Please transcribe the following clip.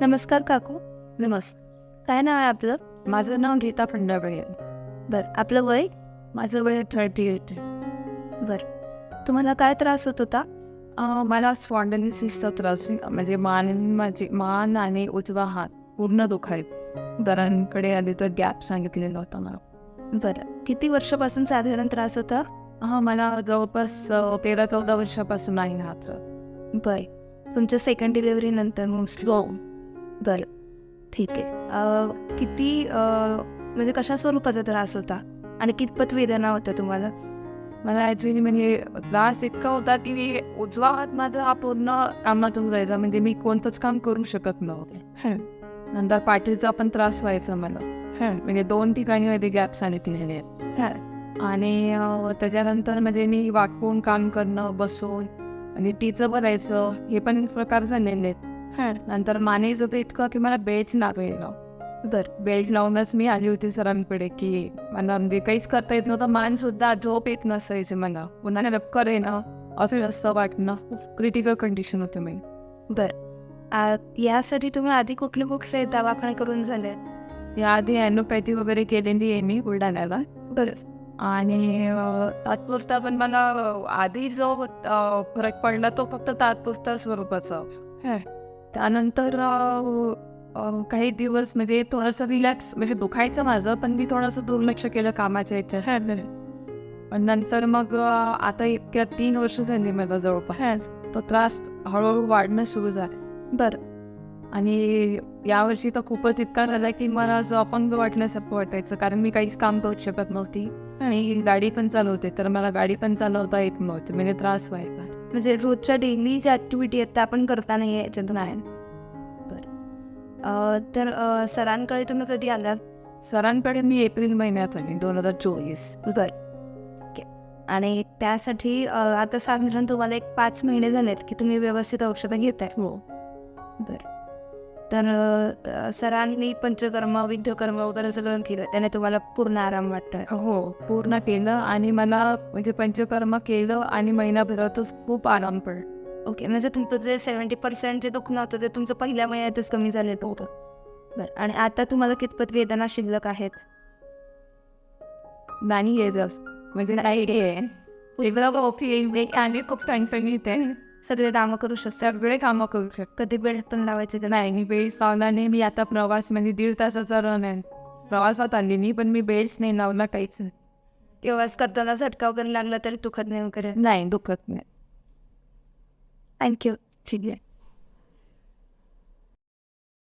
नमस्कार काकू. नमस्कार. काय नाव आहे आपलं? माझं नाव रीता फंडागळे आहे. बरं, आपलं वय? माझं वय 38 आहे. बरं, तुम्हाला काय त्रास होत होता? मला स्पॉन्डिलोसिसचा त्रास आहे. म्हणजे माझी मान आणि उजवा हात पूर्ण दुखायचं. दरांकडे आले तर गॅप सांगितलेला होता मला. बरं, किती वर्षापासून साधारण त्रास होता? मला जवळपास 13-14 वर्षापासून आहे हा त्रास. बरं, तुमच्या सेकंड डिलिव्हरी नंतर मोस्टली? बरं, ठीक आहे. किती म्हणजे कशा स्वरूपाचा त्रास होता आणि कितपत वेदना होत्या तुम्हाला? मला ॲक्च्युली म्हणजे त्रास इतका होता की उजवा हात माझा हा पूर्ण कामातून जायचा. म्हणजे मी कोणतंच काम करू शकत नव्हते. नंतर पाठीचा पण त्रास व्हायचा मला. म्हणजे 2 ठिकाणी मध्ये गॅप सांगितलेले आहेत. आणि त्याच्यानंतर म्हणजे मी वाकून काम करणं, बसून आणि टीचं भरायचं, हे पण प्रकार झालेले आहेत. नंतर मानेचं तर इतकं की मला बेल्ट लावायला. बरं, बेल्ट लावूनच मी आली होती सरांकडे की मला म्हणजे काहीच करता येत नव्हतं. मान सुद्धा झोप येत नसायची मला. पुन्हा रक्कर येणं असं जास्त वाटणं. खूप क्रिटिकल कंडिशन होते मी. बरं. यासाठी तुम्ही आधी कुठले दवाखाने करून झाले? याआधी ॲलोपॅथी वगैरे केलेली आहे मी बुलढाण्याला. बरं. आणि तात्पुरता पण मला आधी जो फरक पडला तो फक्त तात्पुरता स्वरूपाचा. त्यानंतर काही दिवस म्हणजे थोडंसं रिलॅक्स म्हणजे दुखायचं माझं, पण मी थोडंसं दुर्लक्ष केलं कामाच्या ह्याच्यात. पण नंतर मग आता इतक्या 3 वर्ष झाली मला जवळपास. तो त्रास हळूहळू वाढणं सुरू झालं. बरं. आणि यावर्षी तर खूपच इतका झाला की मला असं अपंग वाटल्यासारखं वाटायचं, कारण मी काहीच काम करू शकत नव्हती आणि गाडी पण चालवते, तर मला गाडी पण चालवता येत नव्हती. म्हणजे त्रास व्हायचा. म्हणजे रोजच्या डेली ज्या ॲक्टिव्हिटी आहेत त्या आपण करता नाही याच्यातून? नाही. बरं. तर सरांकडे तुम्ही कधी आलात? सरांकडे मी एप्रिल महिन्यात आली 2024. बरं, ओके. आणि त्यासाठी आता साधारण तुम्हाला एक 5 महिने झालेत की तुम्ही व्यवस्थित औषधं घेताय? हो. बरं. तर सरांनी पंचकर्म, विद्यकर्म वगैरे सगळं केलं, त्याने तुम्हाला पूर्ण आराम वाटतोय? हो, पूर्ण केलं आणि मला म्हणजे पंचकर्म केलं आणि महिनाभरातच खूप आराम पडला. ओके, म्हणजे तुमचं जे 70% जे दुखणं होतं ते तुमचं पहिल्या महिन्यातच कमी झालेलं होतं? बरं. आणि आता तुम्हाला कितपत वेदना शिल्लक आहेत? नाही आहे जास्त. म्हणजे नाही आहे. वेगळं ओके आणि खूप टणटणीत आहे. सगळे कामं करू शकता? सगळे कामं करू शकतो. कधी बेल्ट पण लावायचे का? नाही, मी बेल्ट लावला नाही. मी आता प्रवास म्हणजे 1.5 तासाचा रन आहे. प्रवासात आली नाही, पण मी बेल्ट नाही लावला, काहीच नाही. प्रवास करताना झटका वगैरे लागला तरी दुखत नाही वगैरे? नाही, दुखत नाही. थँक्यू. ठीक आहे.